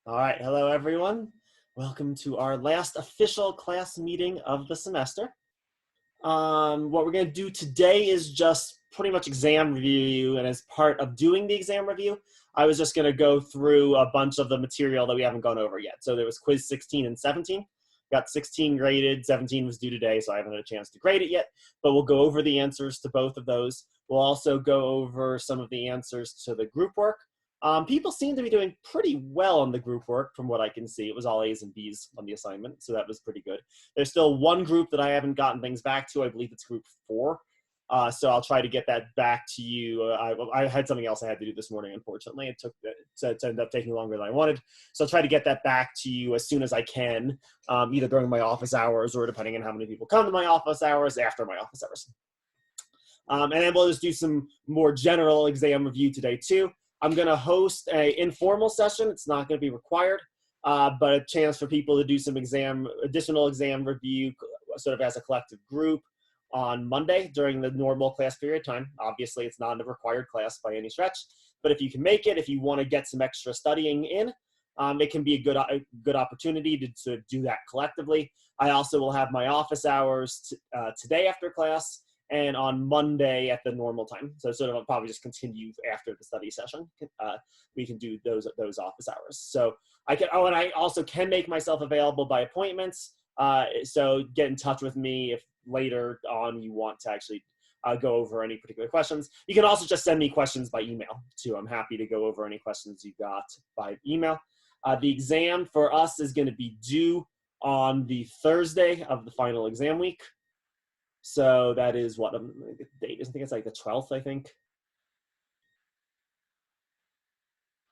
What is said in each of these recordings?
All right, hello everyone. Welcome to our last official class meeting of the semester. What we're going to do today is just pretty much exam review, and as part of doing the exam review, I was just going to go through a bunch of the material that we haven't gone over yet. So there was quiz 16 and 17. Got 16 graded, 17 was due today, so I haven't had a chance to grade it yet, but we'll go over the answers to both of those. We'll also go over some of the answers to the group work. People seem to be doing pretty well on the group work from what I can see. It was all A's and B's on the assignment, so that was pretty good. There's still one group that I haven't gotten things back to. I believe it's group 4. So I'll try to get that back to you. I had something else I had to do this morning, unfortunately. It ended up taking longer than I wanted. So I'll try to get that back to you as soon as I can, either during my office hours or depending on how many people come to my office hours, after my office hours. And then we'll just do some more general exam review today too. I'm going to host an informal session. It's not going to be required, but a chance for people to do some additional exam review sort of as a collective group on Monday during the normal class period time. Obviously, it's not a required class by any stretch, but if you can make it, if you want to get some extra studying in, it can be a good opportunity to do that collectively. I also will have my office hours today after class, and on Monday at the normal time. So sort of I'll probably just continue after the study session. We can do those office hours. So I can, and I also can make myself available by appointments. So get in touch with me if later on you want to actually go over any particular questions. You can also just send me questions by email too. I'm happy to go over any questions you got by email. The exam for us is going to be due on the Thursday of the final exam week. So that is what the date is. I think it's like the 12th, I think.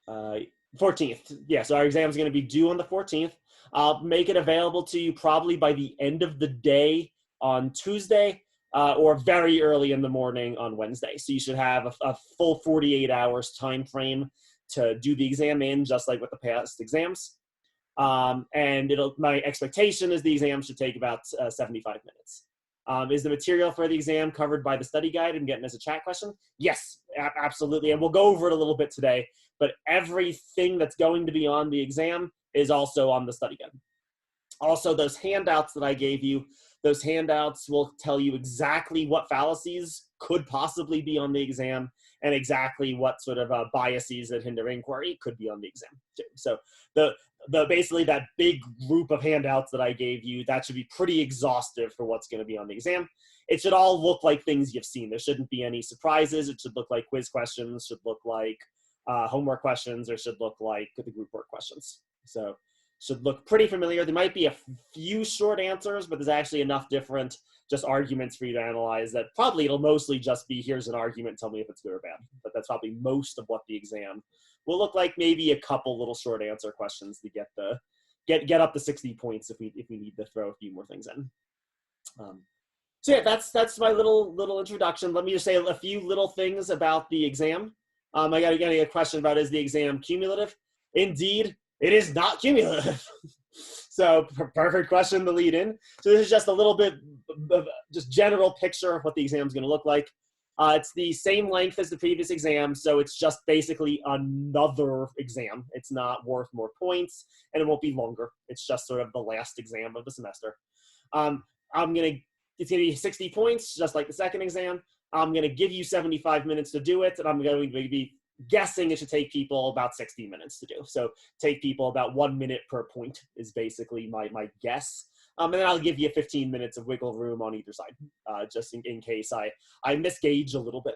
14th. Yeah, so our exam is going to be due on the 14th. I'll make it available to you probably by the end of the day on Tuesday or very early in the morning on Wednesday. So you should have a full 48 hours time frame to do the exam in, just like with the past exams. And my expectation is the exam should take about 75 minutes. Is the material for the exam covered by the study guide and getting as a chat question? Yes, absolutely. And we'll go over it a little bit today, but everything that's going to be on the exam is also on the study guide. Also, those handouts that I gave you, those handouts will tell you exactly what fallacies could possibly be on the exam and exactly what sort of biases that hinder inquiry could be on the exam too. So basically that big group of handouts that I gave you, that should be pretty exhaustive for what's going to be on the exam. It should all look like things you've seen. There shouldn't be any surprises. It should look like quiz questions, should look like homework questions, or should look like the group work questions. So should look pretty familiar. There might be a few short answers, but there's actually enough different just arguments for you to analyze that probably it'll mostly just be, here's an argument, tell me if it's good or bad. But that's probably most of what the exam will look like. Maybe a couple little short answer questions to get up to 60 points if we need to throw a few more things in. So yeah, that's my little introduction. Let me just say a few little things about the exam. I got a question about, is the exam cumulative? Indeed, it is not cumulative. So perfect question to lead in. So this is just a little bit of just general picture of what the exam is going to look like. It's the same length as the previous exam, so it's just basically another exam. It's not worth more points, and it won't be longer. It's just sort of the last exam of the semester. It's going to be 60 points, just like the second exam. I'm going to give you 75 minutes to do it, and I'm going to be guessing it should take people about 60 minutes to do. So take people about 1 minute per point is basically my guess. And then I'll give you 15 minutes of wiggle room on either side, just in case I misgauge a little bit.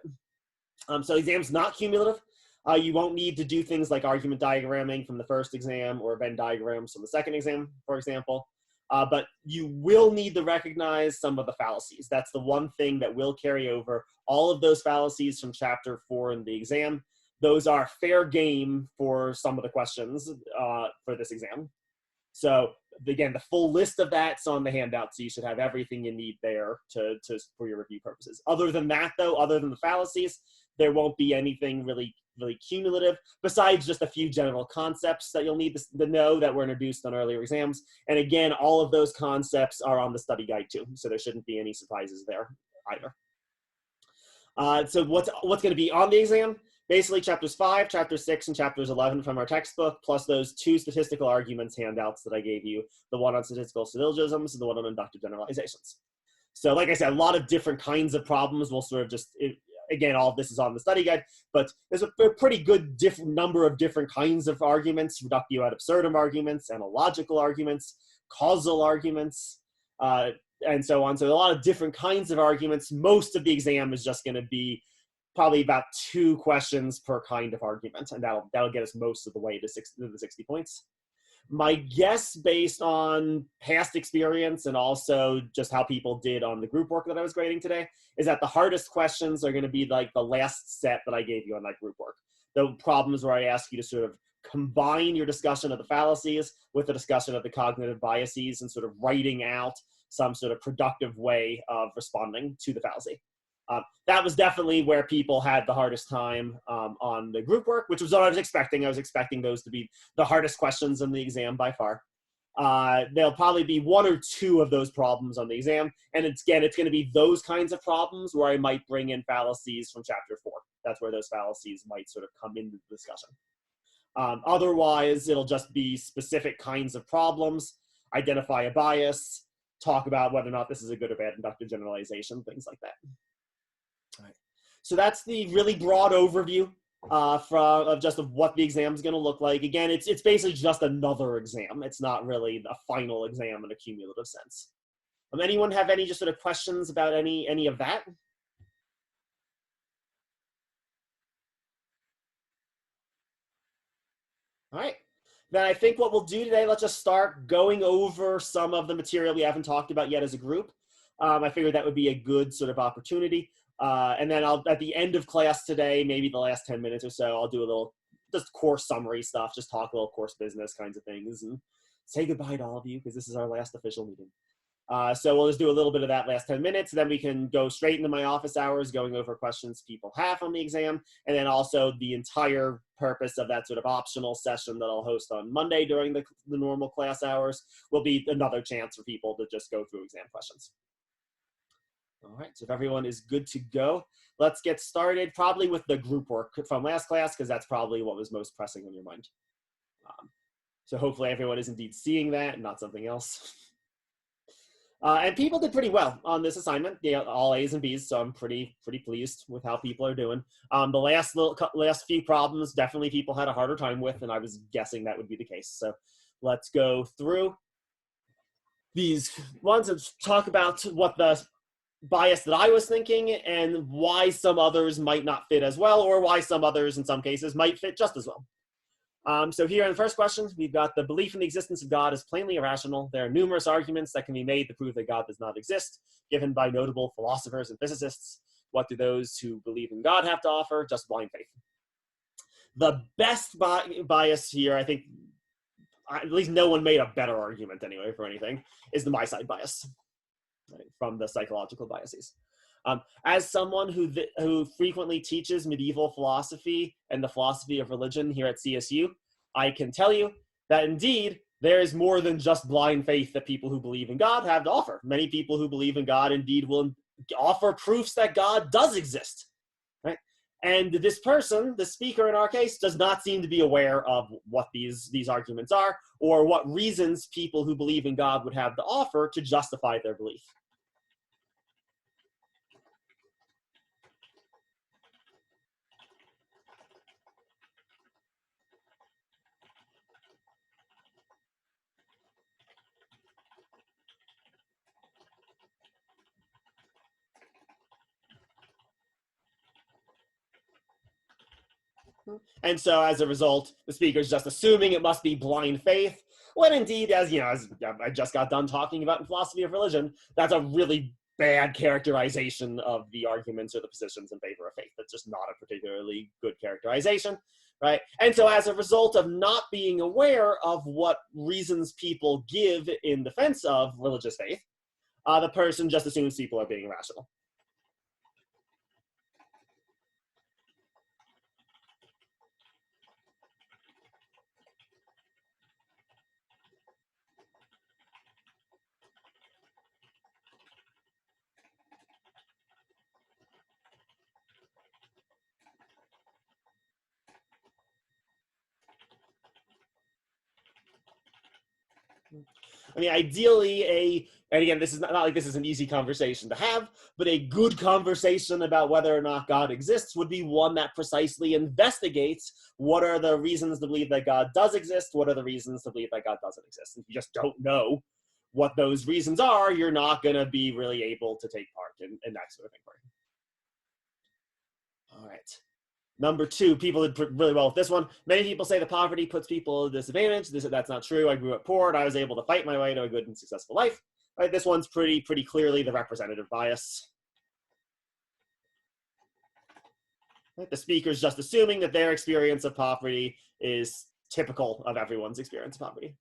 So the exam's not cumulative. You won't need to do things like argument diagramming from the first exam or Venn diagrams from the second exam, for example. But you will need to recognize some of the fallacies. That's the one thing that will carry over. All of those fallacies from chapter 4 in the exam, those are fair game for some of the questions for this exam. So again, the full list of that's on the handout, so you should have everything you need there for your review purposes. Other than that, though, other than the fallacies, there won't be anything really cumulative, besides just a few general concepts that you'll need to know that were introduced on earlier exams. And again, all of those concepts are on the study guide too, so there shouldn't be any surprises there either. So what's going to be on the exam? basically chapters 5, chapter 6, and chapters 11 from our textbook, plus those 2 statistical arguments handouts that I gave you, the one on statistical syllogisms and the one on inductive generalizations. So like I said, a lot of different kinds of problems will sort of just, again, all of this is on the study guide, but there's a pretty good number of different kinds of arguments, reductio ad absurdum arguments, analogical arguments, causal arguments, and so on. So a lot of different kinds of arguments. Most of the exam is just going to be probably about 2 questions per kind of argument, and that'll get us most of the way to the 60 points. My guess, based on past experience and also just how people did on the group work that I was grading today, is that the hardest questions are going to be like the last set that I gave you on that group work. The problems where I ask you to sort of combine your discussion of the fallacies with the discussion of the cognitive biases and sort of writing out some sort of productive way of responding to the fallacy. That was definitely where people had the hardest time on the group work, which was what I was expecting. I was expecting those to be the hardest questions in the exam by far. There'll probably be 1 or 2 of those problems on the exam. And it's going to be those kinds of problems where I might bring in fallacies from chapter 4. That's where those fallacies might sort of come into the discussion. Otherwise, it'll just be specific kinds of problems, identify a bias, talk about whether or not this is a good or bad inductive generalization, things like that. All right. So that's the really broad overview of what the exam is going to look like. Again, it's basically just another exam. It's not really a final exam in a cumulative sense. Anyone have any just sort of questions about any of that? All right. Then I think what we'll do today, let's just start going over some of the material we haven't talked about yet as a group. I figured that would be a good sort of opportunity. And then at the end of class today, maybe the last 10 minutes or so, I'll do a little just course summary stuff, just talk a little course business kinds of things and say goodbye to all of you because this is our last official meeting. So we'll just do a little bit of that last 10 minutes. Then we can go straight into my office hours, going over questions people have on the exam. And then also the entire purpose of that sort of optional session that I'll host on Monday during the normal class hours will be another chance for people to just go through exam questions. All right, so if everyone is good to go, let's get started probably with the group work from last class because that's probably what was most pressing on your mind. So hopefully everyone is indeed seeing that and not something else. And people did pretty well on this assignment. They got all A's and B's, so I'm pretty pleased with how people are doing. The last few problems, definitely people had a harder time with, and I was guessing that would be the case. So let's go through these ones and talk about what the bias that I was thinking and why some others might not fit as well, or why some others in some cases might fit just as well. So here in the first question, we've got the belief in the existence of God is plainly irrational. There are numerous arguments that can be made to prove that God does not exist, given by notable philosophers and physicists. What do those who believe in God have to offer? Just blind faith. The best bias here, I think, at least no one made a better argument anyway for anything, is the my-side bias, right, from the psychological biases. As someone who frequently teaches medieval philosophy and the philosophy of religion here at CSU, I can tell you that indeed there is more than just blind faith that people who believe in God have to offer. Many people who believe in God indeed will offer proofs that God does exist, right? And this person, the speaker in our case, does not seem to be aware of what these arguments are or what reasons people who believe in God would have to offer to justify their belief. And so as a result, the speaker is just assuming it must be blind faith, when indeed, as you know, as I just got done talking about in philosophy of religion, that's a really bad characterization of the arguments or the positions in favor of faith. That's just not a particularly good characterization, right? And so as a result of not being aware of what reasons people give in defense of religious faith, the person just assumes people are being irrational. I mean, ideally, and again, this is not like this is an easy conversation to have, but a good conversation about whether or not God exists would be one that precisely investigates what are the reasons to believe that God does exist, what are the reasons to believe that God doesn't exist. If you just don't know what those reasons are, you're not going to be really able to take part in that sort of inquiry. All right. Number two, people did really well with this one. Many people say that poverty puts people at a disadvantage. That's not true. I grew up poor and I was able to fight my way to a good and successful life. Right, this one's pretty clearly the representative bias. Right, the speaker's just assuming that their experience of poverty is typical of everyone's experience of poverty.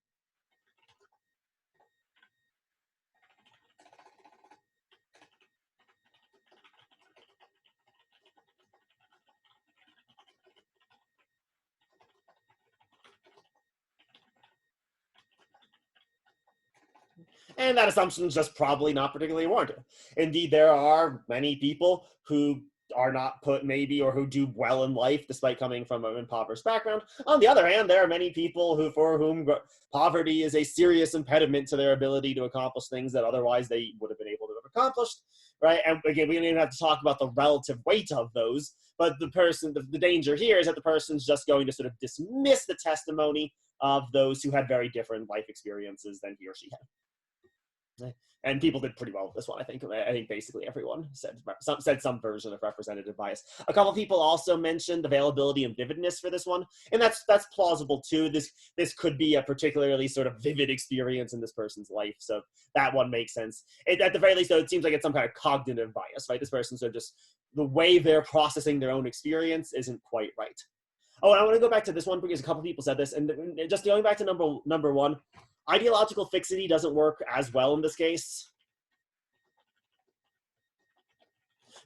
And that assumption is just probably not particularly warranted. Indeed, there are many people who are not put maybe or who do well in life despite coming from an impoverished background. On the other hand, there are many people for whom poverty is a serious impediment to their ability to accomplish things that otherwise they would have been able to have accomplished, right? And again, we don't even have to talk about the relative weight of those, but the danger here is that the person's just going to sort of dismiss the testimony of those who had very different life experiences than he or she had. And people did pretty well with this one. I think basically everyone said some version of representative bias. A couple of people also mentioned availability and vividness for this one, and that's plausible too. This could be a particularly sort of vivid experience in this person's life, so that one makes sense. At the very least, though, it seems like it's some kind of cognitive bias, right? This person's sort of just the way they're processing their own experience isn't quite right. Oh, and I want to go back to this one because a couple of people said this, and just going back to number one. Ideological fixity doesn't work as well in this case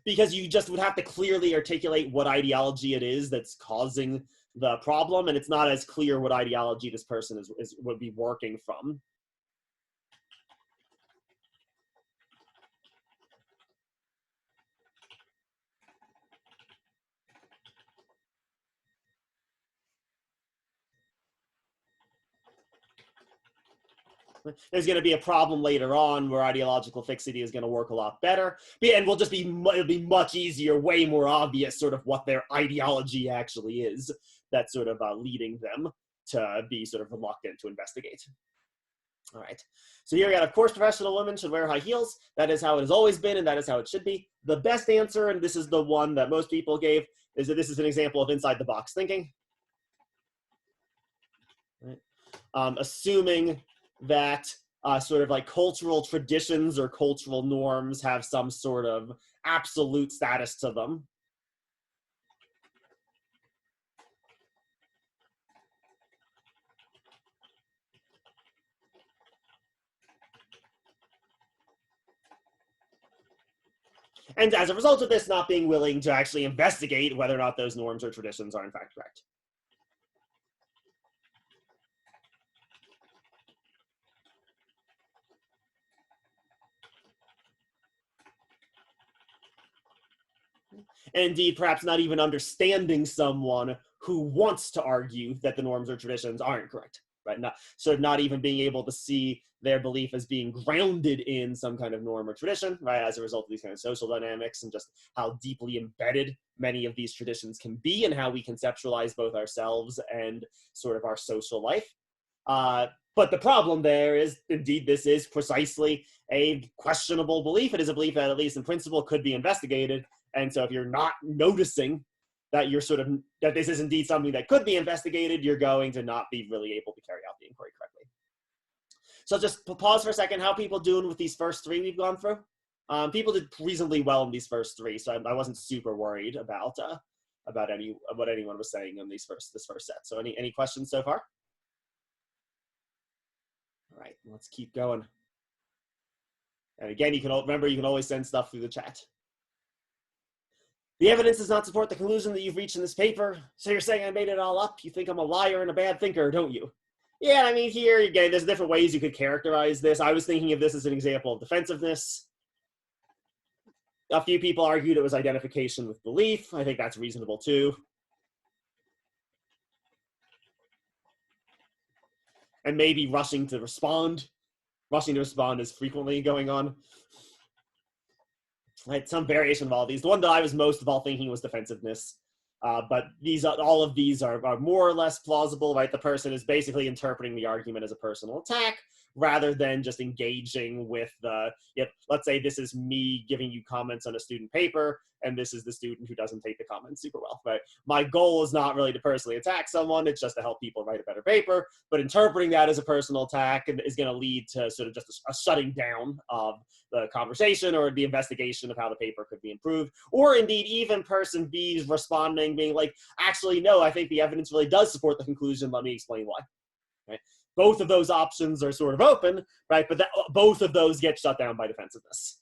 because you just would have to clearly articulate what ideology it is that's causing the problem, and it's not as clear what ideology this person would be working from. There's going to be a problem later on where ideological fixity is going to work a lot better, and it'll be much easier, way more obvious sort of what their ideology actually is that's sort of leading them to be sort of reluctant to investigate. All right, so here we got, of course, professional women should wear high heels. That is how it has always been, and that is how it should be. The best answer, and this is the one that most people gave, is that this is an example of inside the box thinking. Right. Assuming that sort of like cultural traditions or cultural norms have some sort of absolute status to them. And as a result of this, not being willing to actually investigate whether or not those norms or traditions are in fact correct. And indeed, perhaps not even understanding someone who wants to argue that the norms or traditions aren't correct, right? Not even being able to see their belief as being grounded in some kind of norm or tradition, right? As a result of these kind of social dynamics and just how deeply embedded many of these traditions can be and how we conceptualize both ourselves and sort of our social life. But the problem there is, indeed, this is precisely a questionable belief. It is a belief that, at least in principle, could be investigated. And so if you're not noticing that that this is indeed something that could be investigated, you're going to not be really able to carry out the inquiry correctly. So just pause for a second. How are people doing with these first three we've gone through? People did reasonably well in these first three, so I wasn't super worried about what anyone was saying in this first set. So any questions so far? All right, let's keep going. And again, you can always send stuff through the chat. The evidence does not support the conclusion that you've reached in this paper. So you're saying I made it all up? You think I'm a liar and a bad thinker, don't you? Yeah, I mean, here, again, there's different ways you could characterize this. I was thinking of this as an example of defensiveness. A few people argued it was identification with belief. I think that's reasonable, too. and maybe rushing to respond. Rushing to respond is frequently going on. Right, some variation of all these. The one that I was most of all thinking was defensiveness. But all of these are more or less plausible, right? The person is basically interpreting the argument as a personal attack rather than just engaging with let's say this is me giving you comments on a student paper, and this is the student who doesn't take the comments super well, right? My goal is not really to personally attack someone, it's just to help people write a better paper, but interpreting that as a personal attack is going to lead to sort of just a shutting down of the conversation or the investigation of how the paper could be improved, or indeed even person B's responding, being like, actually, no, I think the evidence really does support the conclusion, let me explain why. Right? Both of those options are sort of open, right? But both of those get shut down by defensiveness.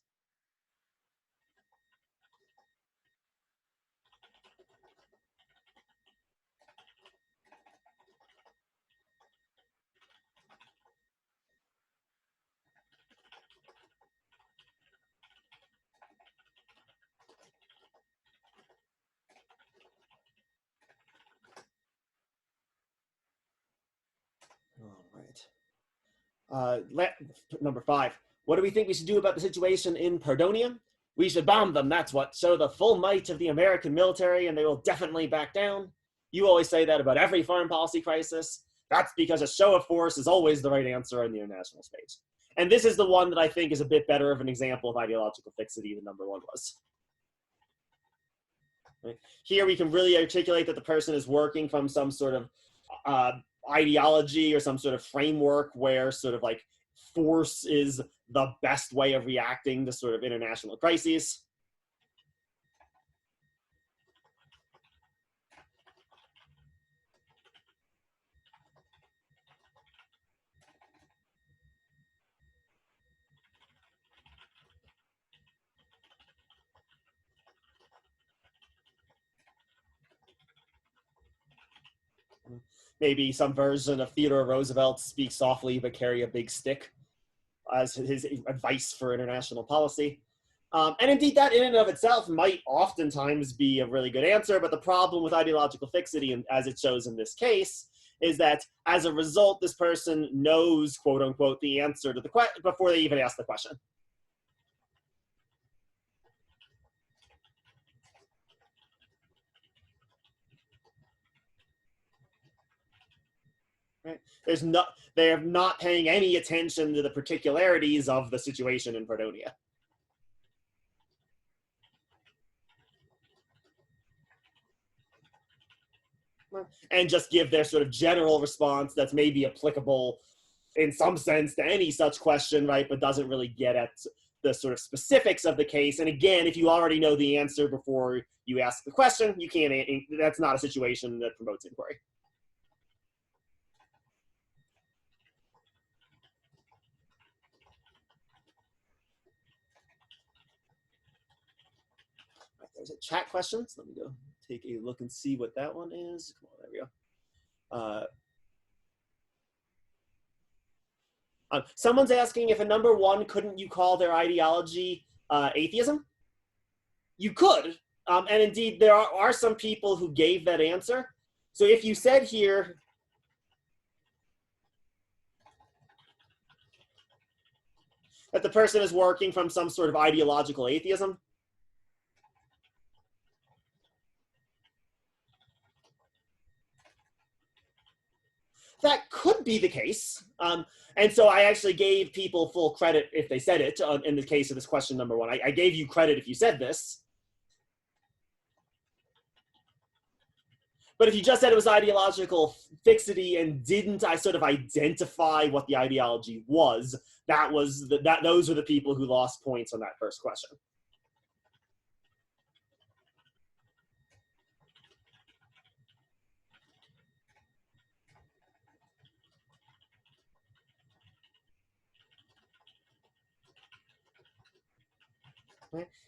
All right. Number 5. What do we think we should do about the situation in Pardonia? We should bomb them, that's what. Show the full might of the American military, and they will definitely back down. You always say that about every foreign policy crisis. That's because a show of force is always the right answer on the international stage. And this is the one that I think is a bit better of an example of ideological fixity than number 1 was. Right? Here we can really articulate that the person is working from some sort of ideology or some sort of framework where sort of like force is the best way of reacting to sort of international crises. Maybe some version of Theodore Roosevelt, speak softly but carry a big stick, as his advice for international policy. And indeed, that in and of itself might oftentimes be a really good answer, but the problem with ideological fixity, and as it shows in this case, is that as a result, this person knows, quote unquote, the answer to the question before they even ask the question. Right? They are not paying any attention to the particularities of the situation in Pardonia. And just give their sort of general response that's maybe applicable in some sense to any such question, right? But doesn't really get at the sort of specifics of the case. And again, if you already know the answer before you ask the question, you can't, that's not a situation that promotes inquiry. There's a chat question, so let me go take a look and see what that one is. Come on, there we go. Someone's asking if a number 1, couldn't you call their ideology atheism? You could, and indeed there are some people who gave that answer. So if you said here, that the person is working from some sort of ideological atheism, that could be the case. And so I actually gave people full credit if they said it in the case of this question number 1. I gave you credit if you said this. But if you just said it was ideological fixity and didn't I sort of identify what the ideology was, those were the people who lost points on that first question.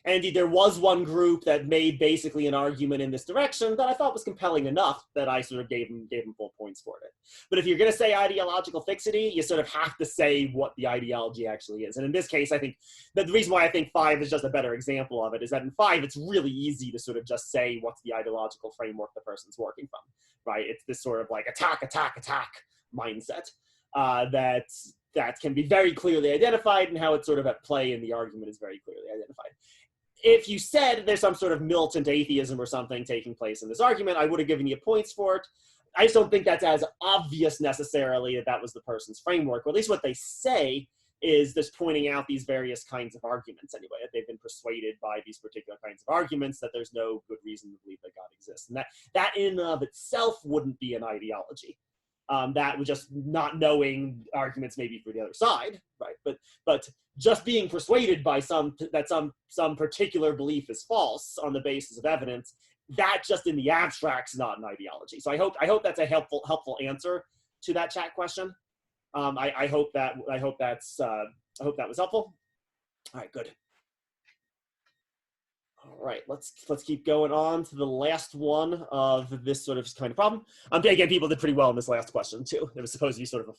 And indeed, there was one group that made basically an argument in this direction that I thought was compelling enough that I sort of gave them full points for it. But if you're going to say ideological fixity, you sort of have to say what the ideology actually is. And in this case, I think that the reason why I think 5 is just a better example of it is that in 5, it's really easy to sort of just say what's the ideological framework the person's working from, right? It's this sort of like attack, attack, attack mindset. that can be very clearly identified, and how it's sort of at play in the argument is very clearly identified. If you said there's some sort of militant atheism or something taking place in this argument, I would have given you points for it. I just don't think that's as obvious necessarily that that was the person's framework, or at least what they say is just pointing out these various kinds of arguments anyway, that they've been persuaded by these particular kinds of arguments, that there's no good reason to believe that God exists. And that in and of itself wouldn't be an ideology. That was just not knowing arguments maybe for the other side, right? But just being persuaded by some particular belief is false on the basis of evidence, that just in the abstract is not an ideology. So I hope that's a helpful answer to that chat question. I hope that was helpful. All right, good. All right, let's keep going on to the last one of this sort of kind of problem. Again, people did pretty well in this last question too. It was supposed to be sort of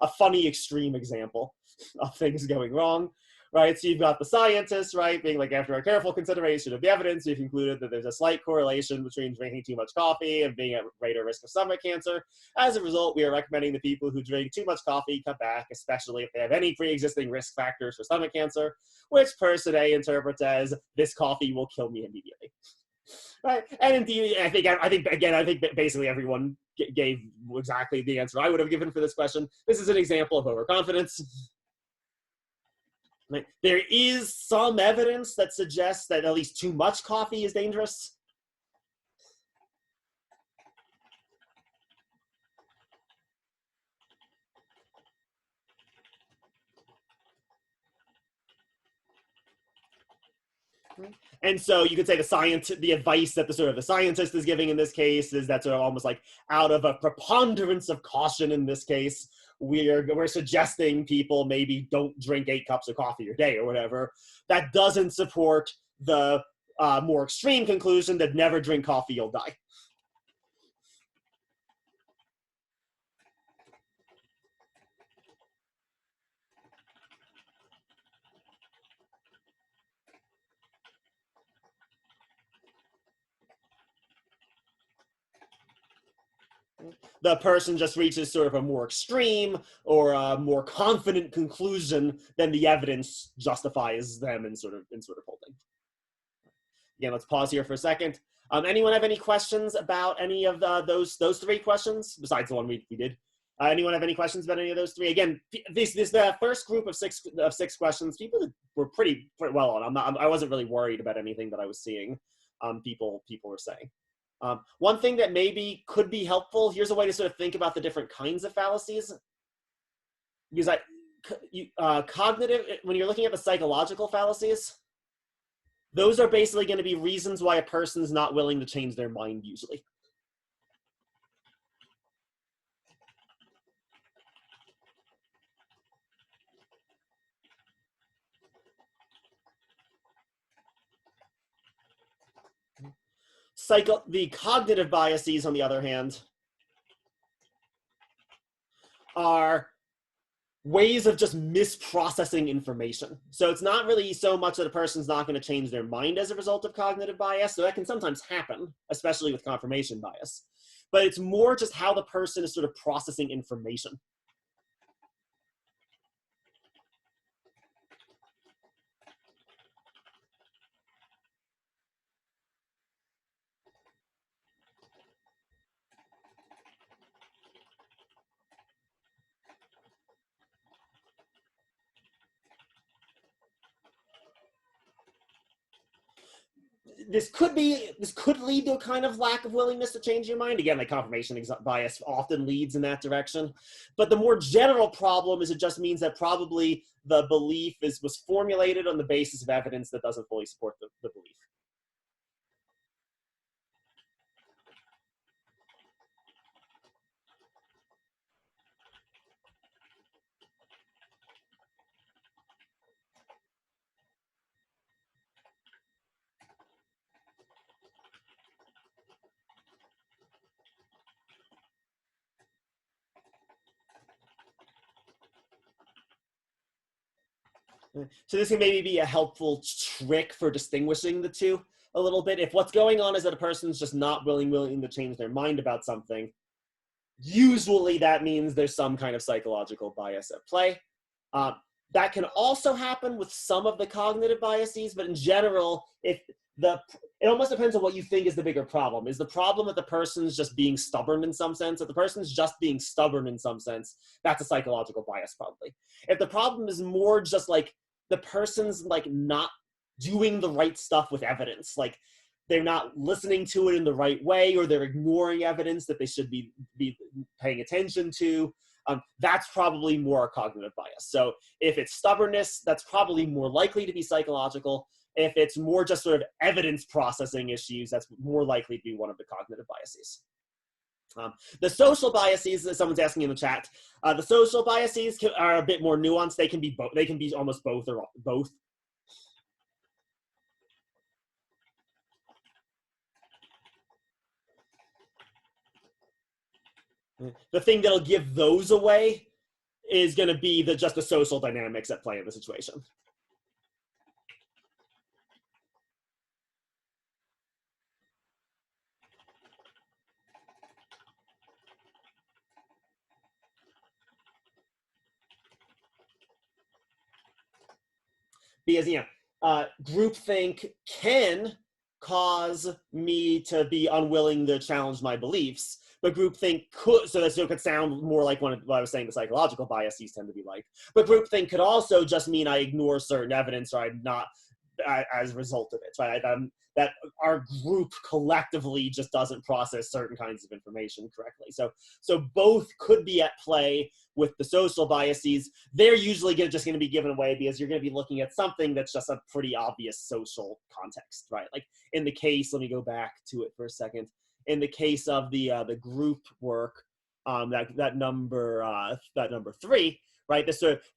a funny extreme example of things going wrong, right? So you've got the scientists, right, being like, after a careful consideration of the evidence, we've concluded that there's a slight correlation between drinking too much coffee and being at greater risk of stomach cancer. As a result, we are recommending the people who drink too much coffee cut back, especially if they have any pre-existing risk factors for stomach cancer, which person A interprets as, this coffee will kill me immediately. Right? And indeed, I think basically everyone gave exactly the answer I would have given for this question. This is an example of overconfidence. Right? There is some evidence that suggests that at least too much coffee is dangerous. And so you could say the advice that the scientist is giving in this case is that sort of almost like, out of a preponderance of caution in this case, we're suggesting people maybe don't drink 8 cups of coffee a day or whatever. That doesn't support the more extreme conclusion that never drink coffee, you'll die. The person just reaches sort of a more extreme or a more confident conclusion than the evidence justifies them in sort of holding. Again, let's pause here for a second. Anyone have any questions about any of those 3 questions besides the one we did? Anyone have any questions about any of those 3? Again, this the first group of 6 questions. People were pretty well on. I wasn't really worried about anything that I was seeing. People were saying. One thing that maybe could be helpful, here's a way to sort of think about the different kinds of fallacies. Because cognitive, when you're looking at the psychological fallacies, those are basically going to be reasons why a person's not willing to change their mind usually. The cognitive biases, on the other hand, are ways of just misprocessing information. So it's not really so much that a person's not going to change their mind as a result of cognitive bias, so that can sometimes happen, especially with confirmation bias. But it's more just how the person is sort of processing information. This could lead to a kind of lack of willingness to change your mind. Again, like confirmation bias often leads in that direction. But the more general problem is it just means that probably the belief was formulated on the basis of evidence that doesn't fully support the belief. So this can maybe be a helpful trick for distinguishing the two a little bit. If what's going on is that a person's just not willing to change their mind about something, Usually that means there's some kind of psychological bias at play. That can also happen with some of the cognitive biases, but in general, it almost depends on what you think is the bigger problem. Is the problem that the person's just being stubborn in some sense? If the person's just being stubborn in some sense, that's a psychological bias probably. If the problem is more just like the person's like not doing the right stuff with evidence, like they're not listening to it in the right way, or they're ignoring evidence that they should be paying attention to, that's probably more a cognitive bias. So if it's stubbornness, that's probably more likely to be psychological. If it's more just sort of evidence processing issues, that's more likely to be one of the cognitive biases. The social biases that someone's asking in the chat, the social biases are a bit more nuanced. They can be both. They can be almost both or both. The thing that'll give those away is going to be just the social dynamics at play in the situation. Because, groupthink can cause me to be unwilling to challenge my beliefs, but groupthink could, so that could sound more like what I was saying the psychological biases tend to be like. But groupthink could also just mean I ignore certain evidence, or I'm not as a result of it, right? That our group collectively just doesn't process certain kinds of information correctly. So both could be at play with the social biases. They're usually just going to be given away because you're going to be looking at something that's just a pretty obvious social context, right? Like in the case, let me go back to it for a second. In the case of the group work, that number 3, right?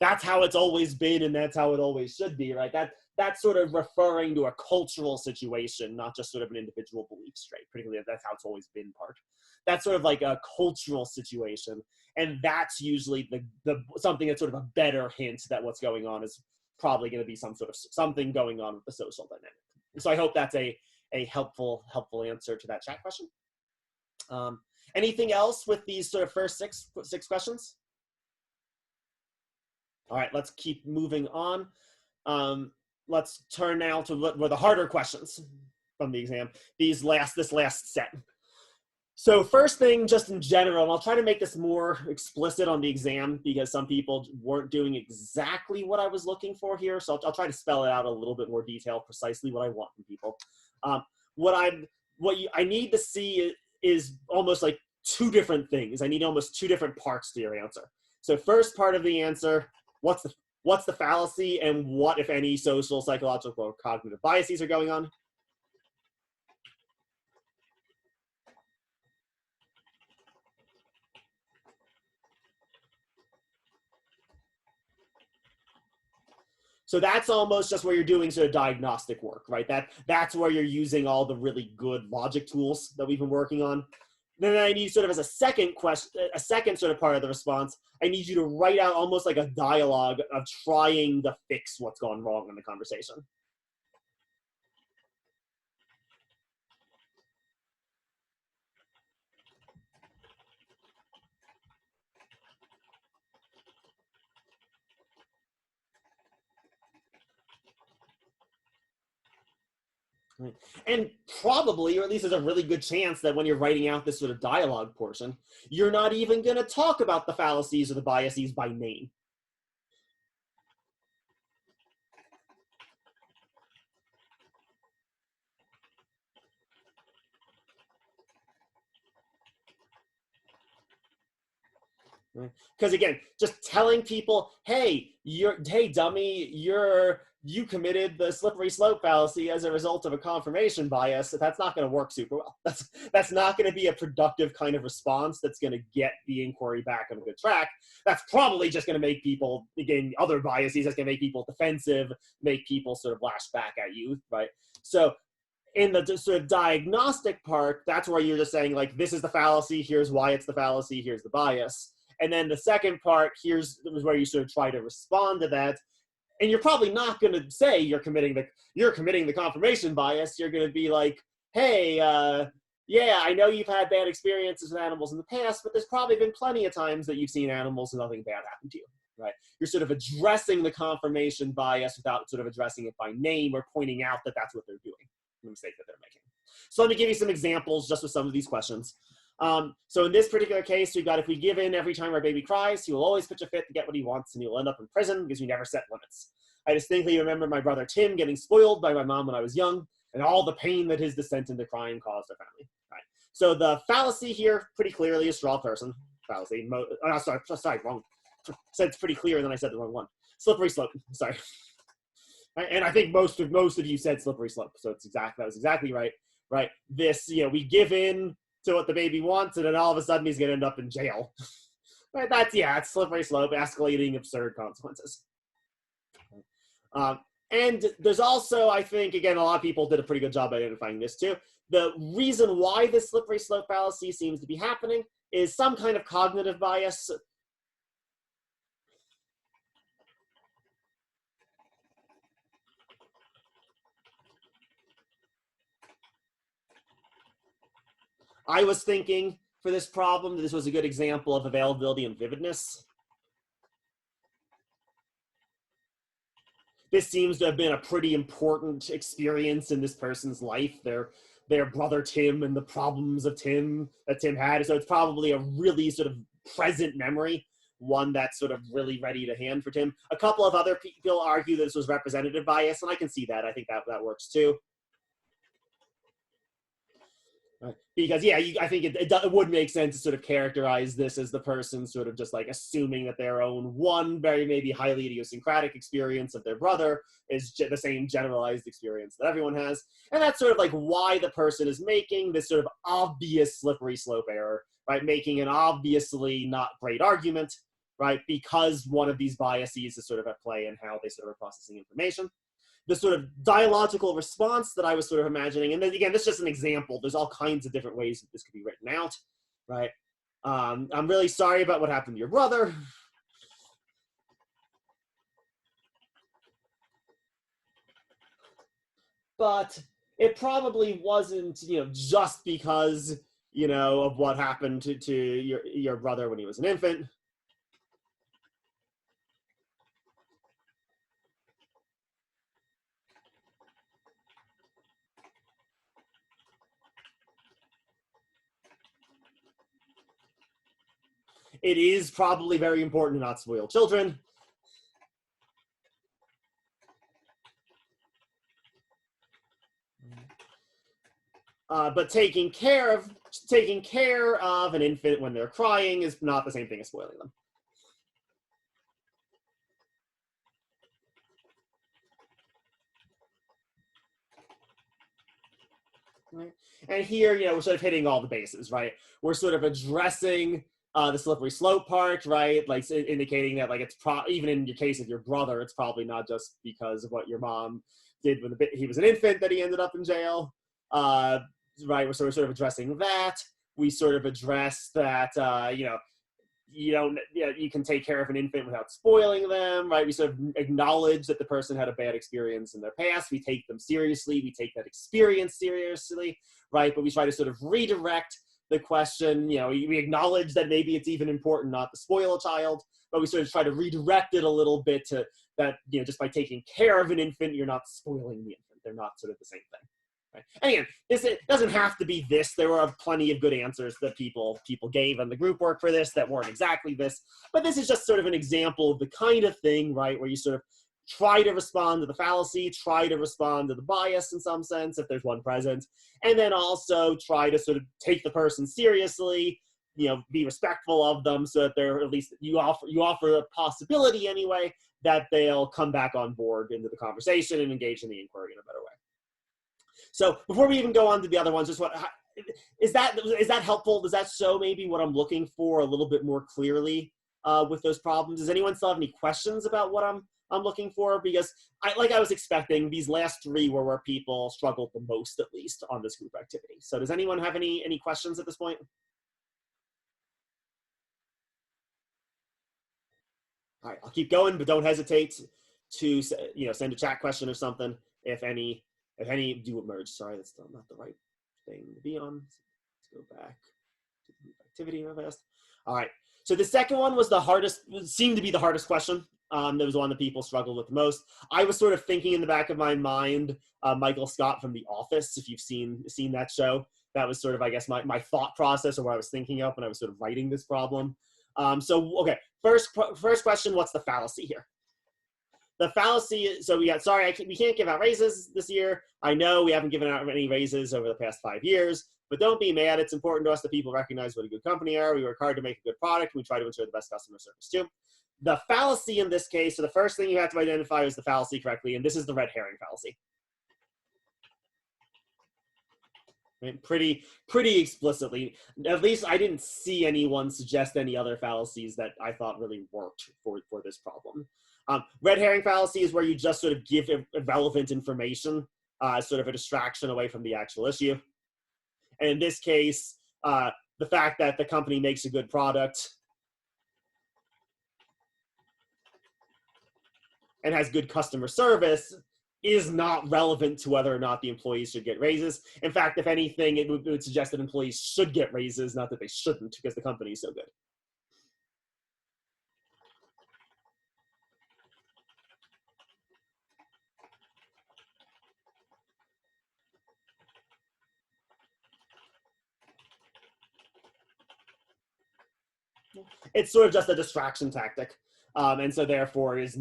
That's how it's always been, and that's how it always should be, right? That's sort of referring to a cultural situation, not just sort of an individual belief trait. Particularly, that's how it's always been part. That's sort of like a cultural situation, and that's usually the something that's sort of a better hint that what's going on is probably going to be something going on with the social dynamic. So I hope that's a helpful answer to that chat question. Anything else with these sort of first six questions? All right, let's keep moving on. Let's turn now to what were the harder questions from the exam, this last set. So first thing, just in general, and I'll try to make this more explicit on the exam because some people weren't doing exactly what I was looking for here. So I'll try to spell it out a little bit more detail, precisely what I want from people. What I need to see is almost like two different things. I need almost two different parts to your answer. So first part of the answer, what's the fallacy, and what, if any, social, psychological, or cognitive biases are going on? So that's almost just where you're doing sort of diagnostic work, right? That's where you're using all the really good logic tools that we've been working on. Then I need sort of as a second sort of part of the response, I need you to write out almost like a dialogue of trying to fix what's gone wrong in the conversation. And probably, or at least there's a really good chance that when you're writing out this sort of dialogue portion, you're not even going to talk about the fallacies or the biases by name. Because again, just telling people, hey, dummy, you committed the slippery slope fallacy as a result of a confirmation bias, that's not going to work super well. That's not going to be a productive kind of response that's going to get the inquiry back on a good track. That's probably just going to make people, again, other biases, that's going to make people defensive, make people sort of lash back at you, right? So in the sort of diagnostic part, that's where you're just saying, like, this is the fallacy, here's why it's the fallacy, here's the bias. And then the second part, here's where you sort of try to respond to that. And you're probably not going to say you're committing the confirmation bias. You're going to be like, hey, yeah, I know you've had bad experiences with animals in the past, but there's probably been plenty of times that you've seen animals and nothing bad happened to you, right? You're sort of addressing the confirmation bias without sort of addressing it by name or pointing out that that's what they're doing, the mistake that they're making. So let me give you some examples just with some of these questions. So in this particular case, we've got if we give in every time our baby cries, he will always pitch a fit to get what he wants, and he will end up in prison because we never set limits. I distinctly remember my brother Tim getting spoiled by my mom when I was young, and all the pain that his descent into crime caused our family. Right. So the fallacy here, pretty clearly, is straw person fallacy. Sorry, wrong. Said it's pretty clear, and then I said the wrong one. Slippery slope. Sorry. Right? And I think most of you said slippery slope, so that was exactly right. Right. This, we give in to what the baby wants, and then all of a sudden he's going to end up in jail. Right? It's slippery slope, escalating absurd consequences. And there's also, I think, again, a lot of people did a pretty good job identifying this too. The reason why this slippery slope fallacy seems to be happening is some kind of cognitive bias. I was thinking for this problem that this was a good example of availability and vividness. This seems to have been a pretty important experience in this person's life, their brother Tim and the problems of Tim that Tim had. So it's probably a really sort of present memory, one that's sort of really ready to hand for Tim. A couple of other people argue that this was representative bias, and I can see that. I think that works too. Because I think it would make sense to sort of characterize this as the person sort of just like assuming that their own one very maybe highly idiosyncratic experience of their brother is the same generalized experience that everyone has. And that's sort of like why the person is making this sort of obvious slippery slope error, right? Making an obviously not great argument, right? Because one of these biases is sort of at play in how they sort of are processing information. The sort of dialogical response that I was sort of imagining, and then again, this is just an example. There's all kinds of different ways that this could be written out, right? I'm really sorry about what happened to your brother. But it probably wasn't, just because, of what happened to your brother when he was an infant. It is probably very important to not spoil children. But taking care of an infant when they're crying is not the same thing as spoiling them. Right? And here, we're sort of hitting all the bases, right? We're sort of addressing the slippery slope part, right? Like indicating that, like, it's even in your case of your brother, it's probably not just because of what your mom did when he was an infant that he ended up in jail, right? We're sort of addressing that. We sort of address that, you can take care of an infant without spoiling them, right? We sort of acknowledge that the person had a bad experience in their past. We take them seriously. We take that experience seriously, right? But we try to sort of redirect the question. We acknowledge that maybe it's even important not to spoil a child, but we sort of try to redirect it a little bit to that, just by taking care of an infant, you're not spoiling the infant. They're not sort of the same thing. Right? And again, it doesn't have to be this. There were plenty of good answers that people gave on the group work for this that weren't exactly this. But this is just sort of an example of the kind of thing, right, where you sort of try to respond to the fallacy, try to respond to the bias in some sense, if there's one present, and then also try to sort of take the person seriously, be respectful of them so that they're at least, you offer a possibility anyway that they'll come back on board into the conversation and engage in the inquiry in a better way. So before we even go on to the other ones, just is that helpful? Does that show maybe what I'm looking for a little bit more clearly with those problems? Does anyone still have any questions about what I'm looking for? Because like I was expecting, these last three were where people struggled the most, at least on this group activity. So does anyone have any questions at this point? All right, I'll keep going, but don't hesitate to send a chat question or something if any do emerge. Sorry, that's still not the right thing to be on. go back to the activity real fast. All right. So the second one was the hardest, seemed to be the hardest question. That was one that people struggled with the most. I was sort of thinking in the back of my mind, Michael Scott from The Office, if you've seen that show. That was sort of, I guess, my thought process or what I was thinking of when I was sort of writing this problem. Okay, first question, what's the fallacy here? The fallacy, so we can't give out raises this year. I know we haven't given out any raises over the past 5 years, but don't be mad. It's important to us that people recognize what a good company are. We work hard to make a good product. We try to ensure the best customer service too. The fallacy in this case, so the first thing you have to identify is the fallacy correctly, and this is the red herring fallacy. Right? Pretty explicitly. At least I didn't see anyone suggest any other fallacies that I thought really worked for this problem. Red herring fallacy is where you just sort of give irrelevant information, sort of a distraction away from the actual issue. And in this case, the fact that the company makes a good product and has good customer service is not relevant to whether or not the employees should get raises. In fact, if anything, it would suggest that employees should get raises, not that they shouldn't, because the company is so good. It's sort of just a distraction tactic, and so therefore is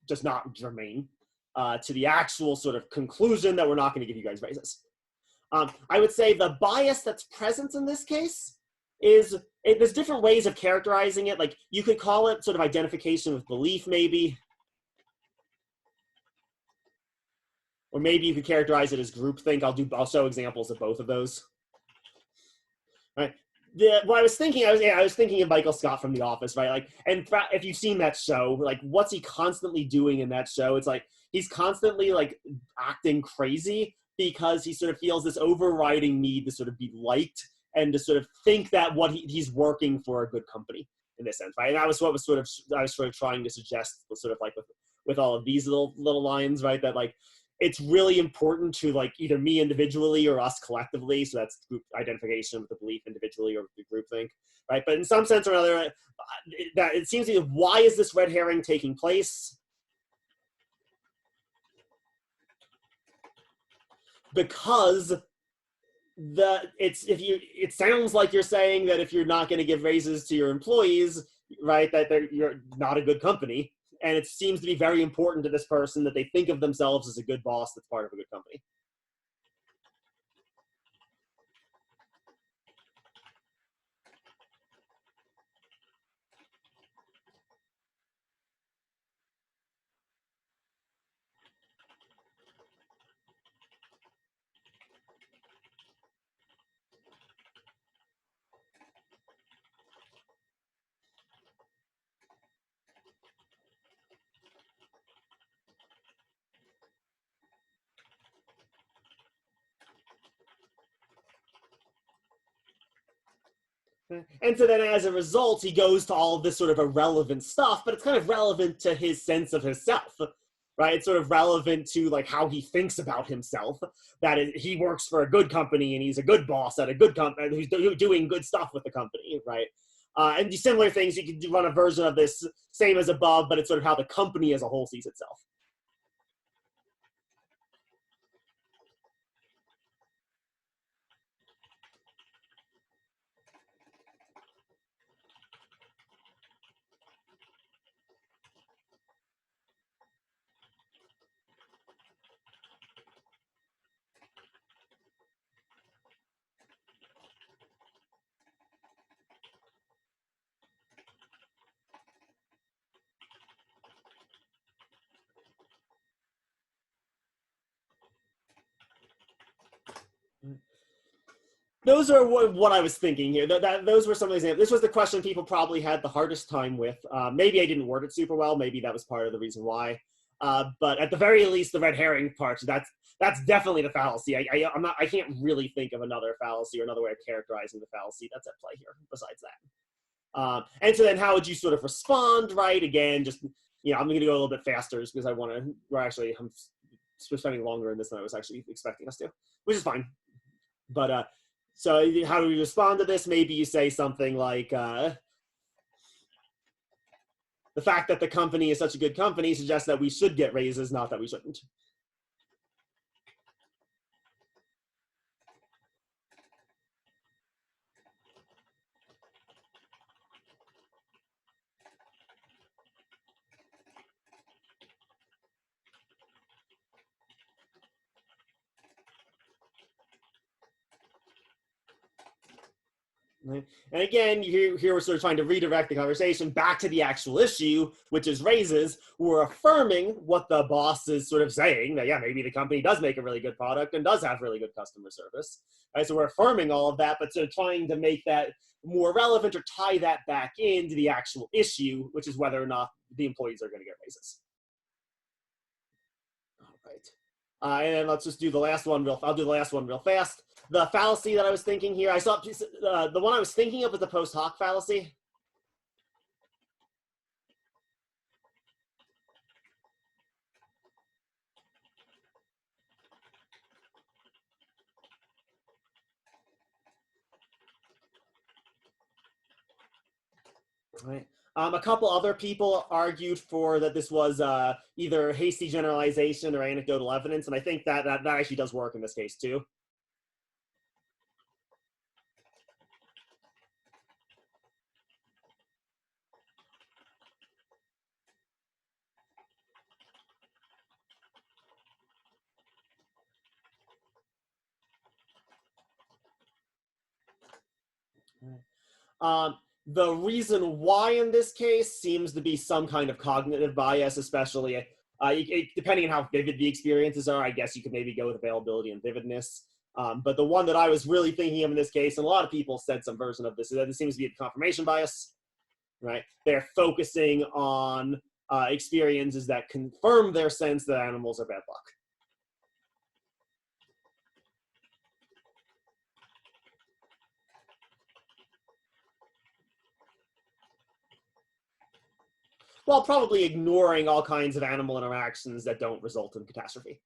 just not germane to the actual sort of conclusion that we're not going to give you guys raises. I would say the bias that's present in this case is, there's different ways of characterizing it. Like, you could call it sort of identification with belief, maybe. Or maybe you could characterize it as groupthink. I'll show examples of both of those. Right. What I was thinking, I was thinking of Michael Scott from The Office, right? Like, and if you've seen that show, like, what's he constantly doing in that show? It's like he's constantly like acting crazy because he sort of feels this overriding need to sort of be liked and to sort of think that he's working for a good company in this sense, right? And that was what I was sort of trying to suggest, was sort of like with all of these little lines, right? That like, it's really important to like either me individually or us collectively. So that's group identification with the belief individually or the group think, right? But in some sense or another, that it seems to be, why is this red herring taking place? Because it sounds like you're saying that if you're not going to give raises to your employees, right, that you're not a good company. And it seems to be very important to this person that they think of themselves as a good boss that's part of a good company. And so then as a result, he goes to all of this sort of irrelevant stuff, but it's kind of relevant to his sense of himself, right? It's sort of relevant to like how he thinks about himself, that he works for a good company and he's a good boss at a good company who's doing good stuff with the company, right? And similar things, you can run a version of this same as above, but it's sort of how the company as a whole sees itself. Those are what I was thinking here. Those were some of the examples. This was the question people probably had the hardest time with. Maybe I didn't word it super well. Maybe that was part of the reason why. But at the very least, the red herring part, that's definitely the fallacy. I can't really think of another fallacy or another way of characterizing the fallacy that's at play here besides that. And so then how would you sort of respond, right? Again, just, I'm going to go a little bit faster because I'm spending longer in this than I was actually expecting us to, which is fine. But So how do we respond to this? Maybe you say something like, the fact that the company is such a good company suggests that we should get raises, not that we shouldn't. Right? And again, here we're sort of trying to redirect the conversation back to the actual issue, which is raises. We're affirming what the boss is sort of saying, that yeah, maybe the company does make a really good product and does have really good customer service. Right? So we're affirming all of that, but sort of trying to make that more relevant or tie that back into the actual issue, which is whether or not the employees are going to get raises. All right. And then let's just do the last one I'll do the last one real fast. The fallacy that I was thinking here, I saw the one I was thinking of was the post hoc fallacy. Right. A couple other people argued for that this was either hasty generalization or anecdotal evidence, and I think that actually does work in this case too. The reason why in this case seems to be some kind of cognitive bias, especially depending on how vivid the experiences are. I guess you could maybe go with availability and vividness. But the one that I was really thinking of in this case, and a lot of people said some version of this, is that it seems to be a confirmation bias, right? They're focusing on experiences that confirm their sense that animals are bad luck. While probably ignoring all kinds of animal interactions that don't result in catastrophe.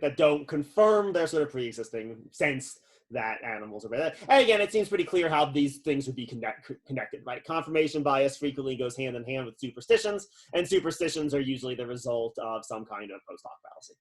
That don't confirm their sort of pre-existing sense that animals are bad. And again, it seems pretty clear how these things would be connected, right? Confirmation bias frequently goes hand in hand with superstitions, and superstitions are usually the result of some kind of post hoc fallacy.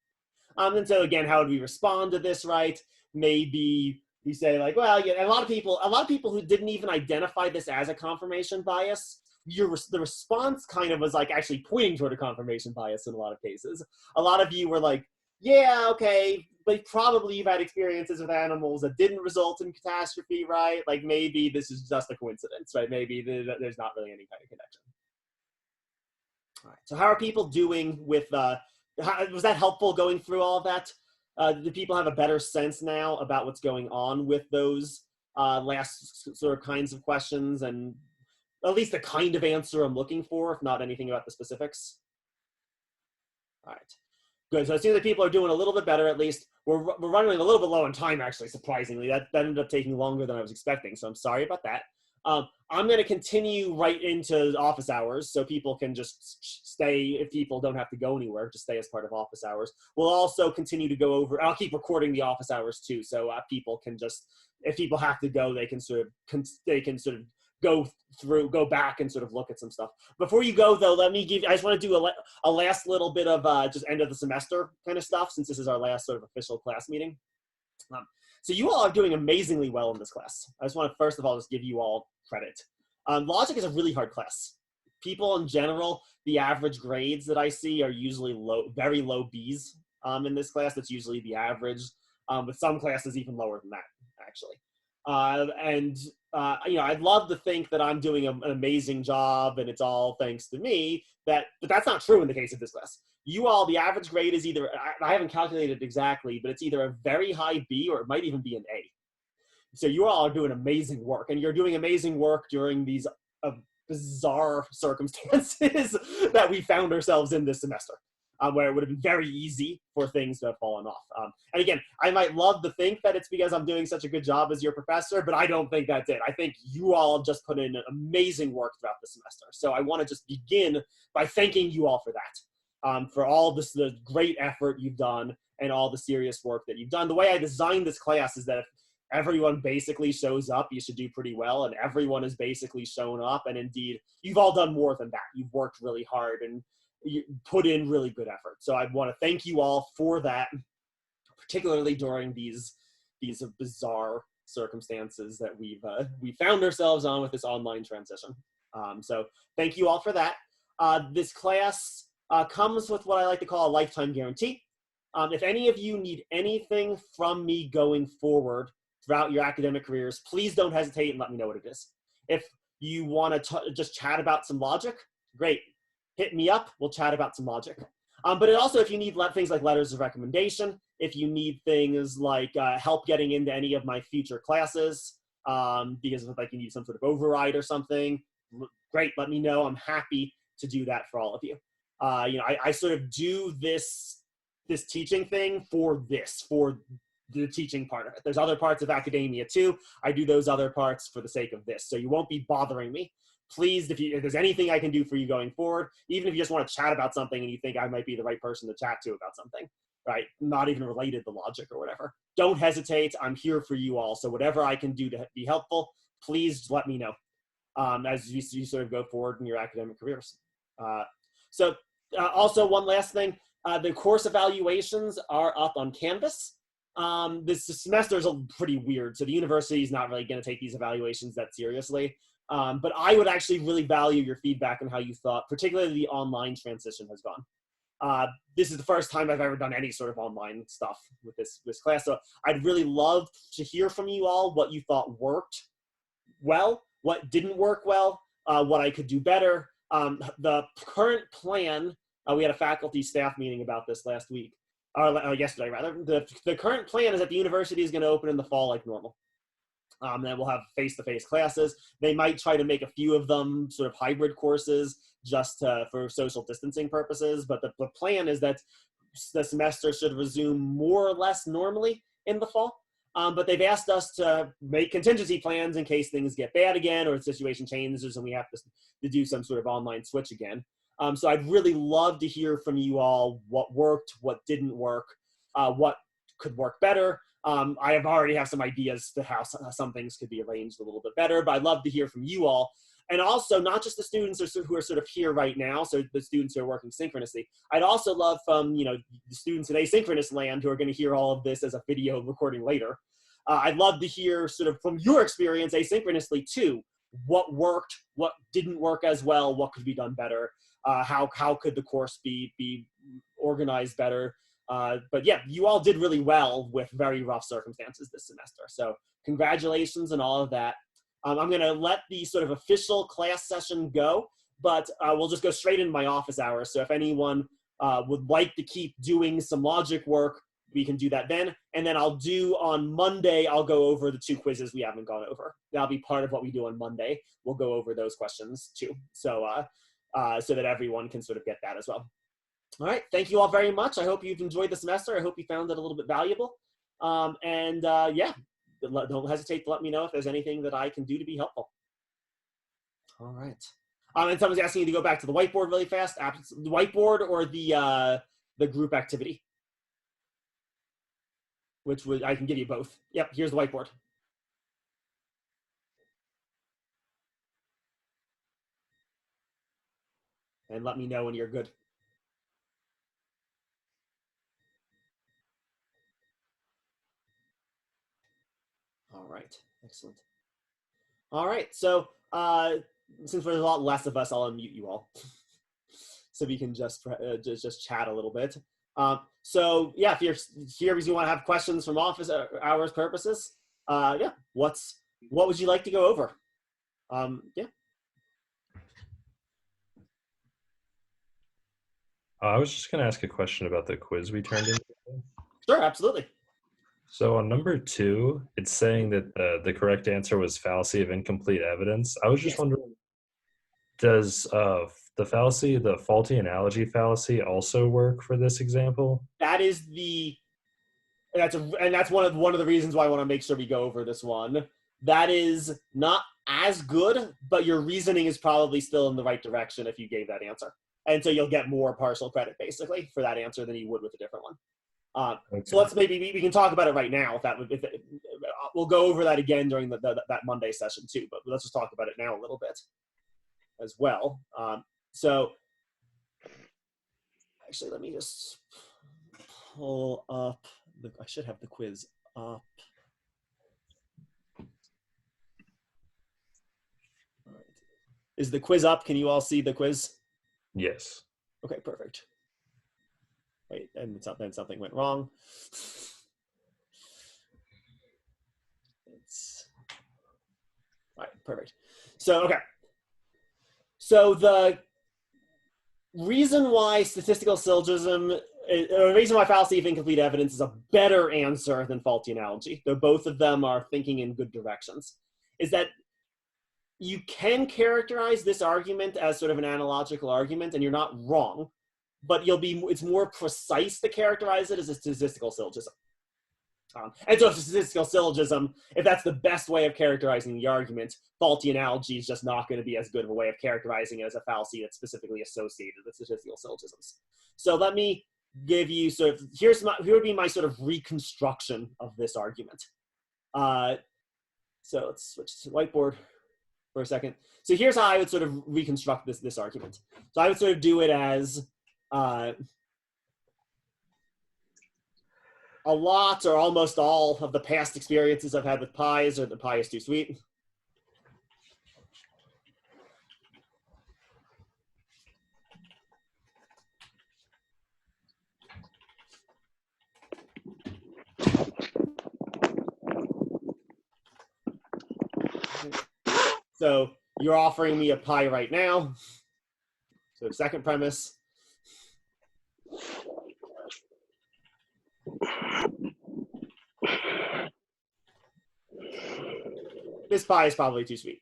And so again, how would we respond to this, right? Maybe you say like, well, yeah, a lot of people who didn't even identify this as a confirmation bias, the response kind of was like actually pointing toward a confirmation bias in a lot of cases. A lot of you were like, yeah, okay, but probably you've had experiences with animals that didn't result in catastrophe, right? Like maybe this is just a coincidence, right? Maybe there's not really any kind of connection. All right, so how are people doing with, was that helpful going through all of that? Do people have a better sense now about what's going on with those last sort of kinds of questions, and at least the kind of answer I'm looking for, if not anything about the specifics? All right. Good. So it seems like people are doing a little bit better, at least. We're running a little bit low on time, actually, surprisingly. That ended up taking longer than I was expecting, so I'm sorry about that. I'm going to continue right into office hours, so people can just stay. If people don't have to go anywhere, just stay as part of office hours. We'll also continue to go over. I'll keep recording the office hours too, so people can just, if people have to go, they can sort of go back and sort of look at some stuff. Before you go though, I just want to do a last little bit of just end of the semester kind of stuff, since this is our last sort of official class meeting. So you all are doing amazingly well in this class. I just want to first of all just give you all credit. Logic is a really hard class. People in general, the average grades that I see are usually very low Bs in this class. That's usually the average, with some classes even lower than that, actually. I'd love to think that I'm doing an amazing job and it's all thanks to me, but that's not true in the case of this class. You all, the average grade is either, I haven't calculated exactly, but it's either a very high B or it might even be an A. So you all are doing amazing work, and you're doing amazing work during these bizarre circumstances that we found ourselves in this semester. where it would have been very easy for things to have fallen off. And again, I might love to think that it's because I'm doing such a good job as your professor, but I don't think that's it. I think you all just put in amazing work throughout the semester. So I want to just begin by thanking you all for that, for all this, the great effort you've done and all the serious work that you've done. The way I designed this class is that if everyone basically shows up, you should do pretty well, and everyone has basically shown up, and indeed, you've all done more than that. You've worked really hard and you put in really good effort. So I want to thank you all for that, particularly during these bizarre circumstances that we found ourselves on with this online transition. So thank you all for that. This class comes with what I like to call a lifetime guarantee. If any of you need anything from me going forward throughout your academic careers, please don't hesitate and let me know what it is. If you want to just chat about some logic, great. Hit me up, we'll chat about some logic. But also, if you need things like letters of recommendation, if you need things like help getting into any of my future classes, because like you need some sort of override or something, great, let me know. I'm happy to do that for all of you. I sort of do this teaching thing for the teaching part of it. There's other parts of academia too. I do those other parts for the sake of this. So you won't be bothering me. Please, if there's anything I can do for you going forward, even if you just want to chat about something and you think I might be the right person to chat to about something, right? Not even related to logic or whatever. Don't hesitate. I'm here for you all. So whatever I can do to be helpful, please let me know as you sort of go forward in your academic careers. Also, one last thing. The course evaluations are up on Canvas. This semester is pretty weird, so the university is not really going to take these evaluations that seriously. But I would actually really value your feedback on how you thought, particularly the online transition has gone. This is the first time I've ever done any sort of online stuff with this class, so I'd really love to hear from you all what you thought worked well, what didn't work well, what I could do better. The current plan, we had a faculty staff meeting about this last week, or yesterday rather. The current plan is that the university is going to open in the fall like normal. Then we'll have face-to-face classes. They might try to make a few of them sort of hybrid courses just for social distancing purposes, but the plan is that the semester should resume more or less normally in the fall. But they've asked us to make contingency plans in case things get bad again or the situation changes and we have to do some sort of online switch again. So I'd really love to hear from you all what worked, what didn't work, what could work better. I already have some ideas to how some things could be arranged a little bit better, but I'd love to hear from you all. And also, not just the students who are sort of here right now, so the students who are working synchronously. I'd also love from the students in asynchronous land who are going to hear all of this as a video recording later. I'd love to hear sort of from your experience asynchronously too, what worked, what didn't work as well, what could be done better, how could the course be organized better. But yeah, you all did really well with very rough circumstances this semester. So congratulations and all of that. I'm going to let the sort of official class session go, but we'll just go straight into my office hours. So if anyone would like to keep doing some logic work, we can do that then. And then on Monday, I'll go over the 2 quizzes we haven't gone over. That'll be part of what we do on Monday. We'll go over those questions too. So, so that everyone can sort of get that as well. All right, thank you all very much. I hope you've enjoyed the semester. I hope you found it a little bit valuable. Yeah, don't hesitate to let me know if there's anything that I can do to be helpful. All right. And someone's asking you to go back to the whiteboard really fast. The whiteboard or the group activity? I can give you both. Yep, here's the whiteboard. And let me know when you're good. All right, excellent. All right, so since there's a lot less of us, I'll unmute you all, so we can just chat a little bit. So yeah, if you're here because you want to have questions from office hours purposes, yeah, what would you like to go over? Yeah. I was just going to ask a question about the quiz we turned in. Sure, absolutely. So on number 2, it's saying that the correct answer was fallacy of incomplete evidence. I was just wondering, does the fallacy, the faulty analogy fallacy, also work for this example? That is that's one of the reasons why I want to make sure we go over this one. That is not as good, but your reasoning is probably still in the right direction if you gave that answer. And so you'll get more partial credit, basically, for that answer than you would with a different one. Okay. So let's we can talk about it right now. We'll go over that again during that Monday session too, but let's just talk about it now a little bit as well. So actually, let me just pull up. I should have the quiz up. All right. Is the quiz up? Can you all see the quiz? Yes. Okay, perfect. Wait, and then something went wrong. All right, perfect. So, okay. So the reason why statistical syllogism, the reason why fallacy of incomplete evidence is a better answer than faulty analogy, though both of them are thinking in good directions, is that you can characterize this argument as sort of an analogical argument, and you're not wrong, but it's more precise to characterize it as a statistical syllogism. And so if statistical syllogism, if that's the best way of characterizing the argument, faulty analogy is just not going to be as good of a way of characterizing it as a fallacy that's specifically associated with statistical syllogisms. So let me give you here would be my sort of reconstruction of this argument. So let's switch to the whiteboard for a second. So here's how I would sort of reconstruct this argument. So I would sort of do it as a lot or almost all of the past experiences I've had with pies, or the pie is too sweet. So you're offering me a pie right now. So second premise. This pie is probably too sweet.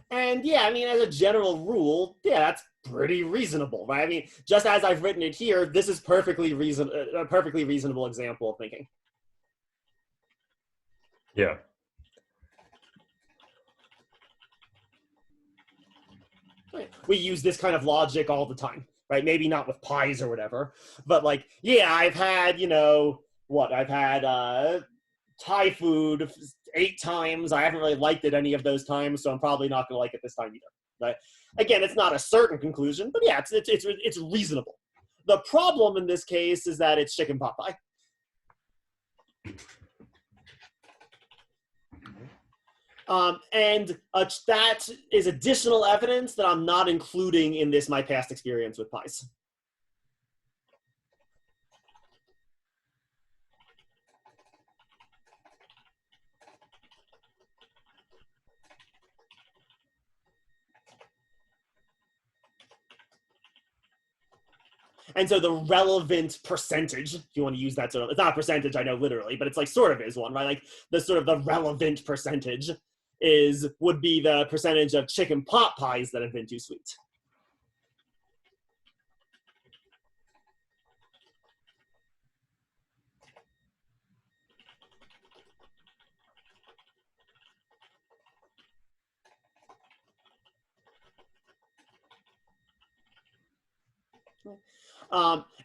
And yeah, I mean, as a general rule, yeah, that's pretty reasonable, right? I mean, just as I've written it here, this is a perfectly reasonable example of thinking. Yeah. We use this kind of logic all the time, right? Maybe not with pies or whatever, but like, yeah, I've had, I've had Thai food 8 times. I haven't really liked it any of those times, so I'm probably not going to like it this time either, right? Again, it's not a certain conclusion, but yeah, it's reasonable. The problem in this case is that it's chicken pot pie. And that is additional evidence that I'm not including in my past experience with pies. And so the relevant percentage, if you want to use that it's not a percentage, I know literally, but it's like sort of is one, right? Like the relevant percentage would be the percentage of chicken pot pies that have been too sweet.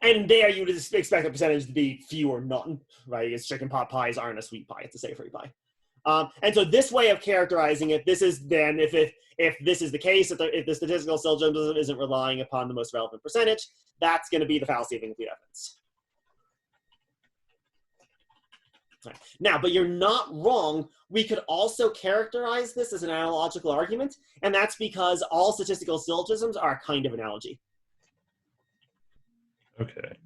And there you would expect the percentage to be few or none, right? Because chicken pot pies aren't a sweet pie, it's a savory pie. And so this way of characterizing it, this is then, if this is the case, if the statistical syllogism isn't relying upon the most relevant percentage, that's going to be the fallacy of incomplete evidence. Right. Now, but you're not wrong. We could also characterize this as an analogical argument, and that's because all statistical syllogisms are a kind of analogy. Okay.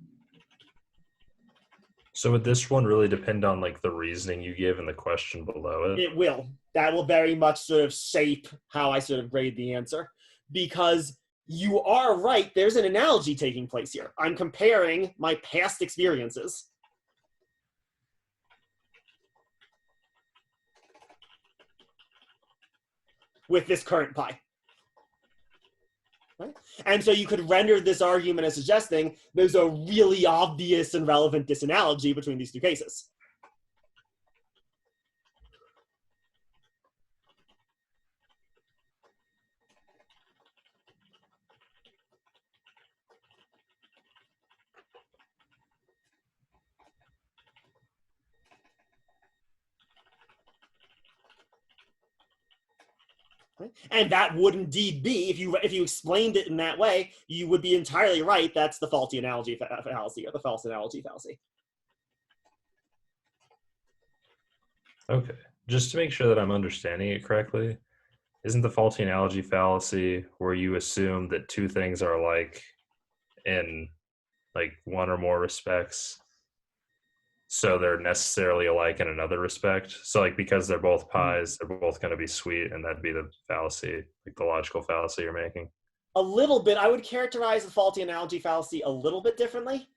So would this one really depend on like the reasoning you give in the question below it? It will. That will very much sort of shape how I sort of grade the answer, because you are right. There's an analogy taking place here. I'm comparing my past experiences with this current pi. Right? And so you could render this argument as suggesting there's a really obvious and relevant disanalogy between these two cases. And that would indeed be, if you explained it in that way, you would be entirely right. That's the faulty analogy fallacy, or the false analogy fallacy. Okay. Just to make sure that I'm understanding it correctly, isn't the faulty analogy fallacy where you assume that two things are alike in like one or more respects, so they're necessarily alike in another respect? So like because they're both pies, they're both going to be sweet, and that'd be the fallacy, like the logical fallacy you're making? A little bit. I would characterize the faulty analogy fallacy a little bit differently.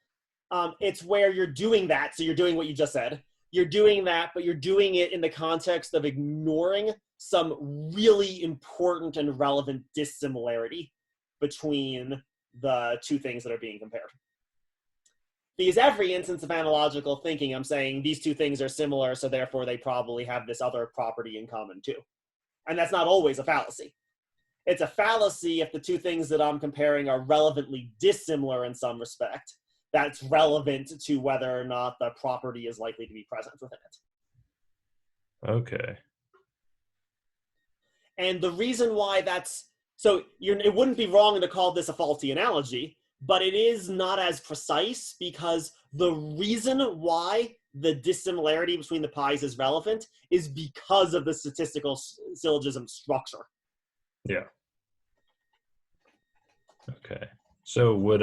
It's where you're doing that. So you're doing what you just said. You're doing that, but you're doing it in the context of ignoring some really important and relevant dissimilarity between the two things that are being compared. Because every instance of analogical thinking, I'm saying these two things are similar, so therefore they probably have this other property in common too. And that's not always a fallacy. It's a fallacy if the two things that I'm comparing are relevantly dissimilar in some respect. That's relevant to whether or not the property is likely to be present within it. Okay. And the reason why that's, so it wouldn't be wrong to call this a faulty analogy, but it is not as precise because the reason why the dissimilarity between the pies is relevant is because of the statistical syllogism structure. Yeah. Okay. So would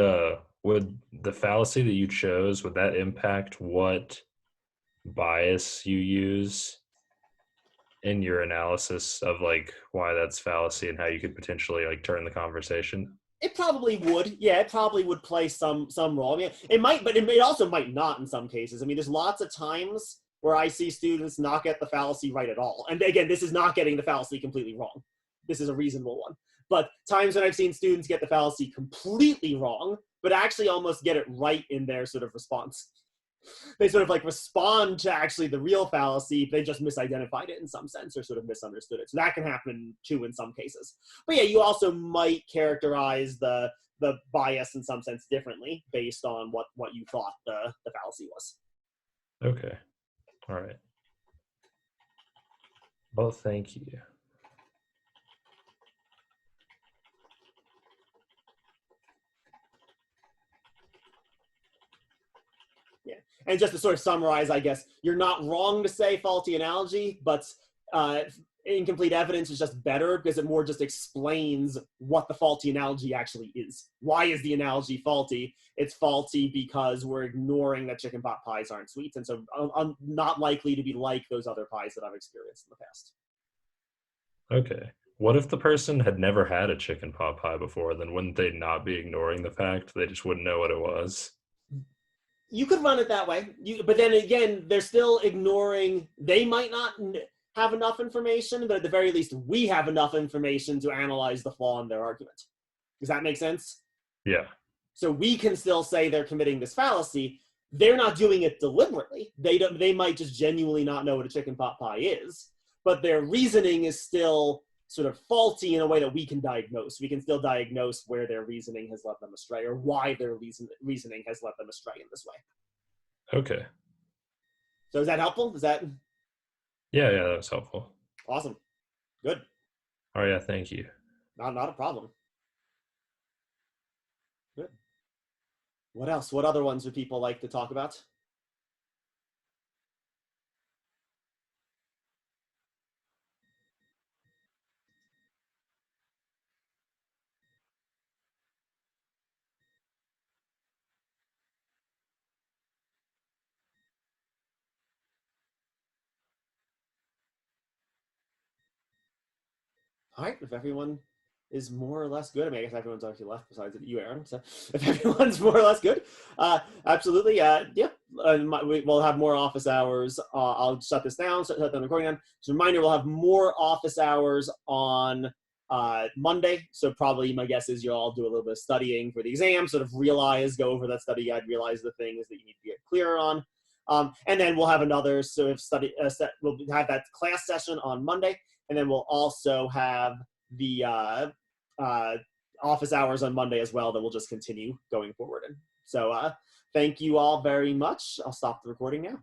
the fallacy that you chose, would that impact what bias you use in your analysis of like why that's fallacy and how you could potentially like turn the conversation? It probably would. Yeah, it probably would play some role. I mean, it might, but it also might not in some cases. I mean, there's lots of times where I see students not get the fallacy right at all. And again, this is not getting the fallacy completely wrong. This is a reasonable one. But times when I've seen students get the fallacy completely wrong, but actually almost get it right in their sort of response. They sort of like respond to actually the real fallacy. They just misidentified it in some sense or sort of misunderstood it. So that can happen too in some cases. But yeah, you also might characterize the bias in some sense differently based on what you thought the fallacy was. Okay. All right. Well, thank you. And just to sort of summarize, I guess, you're not wrong to say faulty analogy, but incomplete evidence is just better because it more just explains what the faulty analogy actually is. Why is the analogy faulty? It's faulty because we're ignoring that chicken pot pies aren't sweet, and so I'm not likely to be like those other pies that I've experienced in the past. Okay. What if the person had never had a chicken pot pie before? Then wouldn't they not be ignoring the fact? They just wouldn't know what it was? You could run it that way, but then again, they're still ignoring, they might not have enough information, but at the very least, we have enough information to analyze the flaw in their argument. Does that make sense? Yeah. So we can still say they're committing this fallacy. They're not doing it deliberately. They might just genuinely not know what a chicken pot pie is, but their reasoning is still sort of faulty in a way that we can diagnose. We can still diagnose where their reasoning has led them astray or why their reasoning has led them astray in this way. Okay. So is that helpful? Is that? Yeah, that was helpful. Awesome. Good. Oh, yeah, thank you. Not a problem. Good. What else? What other ones would people like to talk about? All right, if everyone is more or less good, I mean, I guess everyone's actually left besides you, Aaron. So if everyone's more or less good, absolutely, yeah. we'll have more office hours. I'll shut this down, shut down the recording down. Just a reminder, we'll have more office hours on Monday. So probably my guess is you'll all do a little bit of studying for the exam, sort of go over that study guide, realize the things that you need to get clearer on. And then we'll have another sort of we'll have that class session on Monday, and then we'll also have the office hours on Monday as well that will just continue going forward. And so thank you all very much. I'll stop the recording now.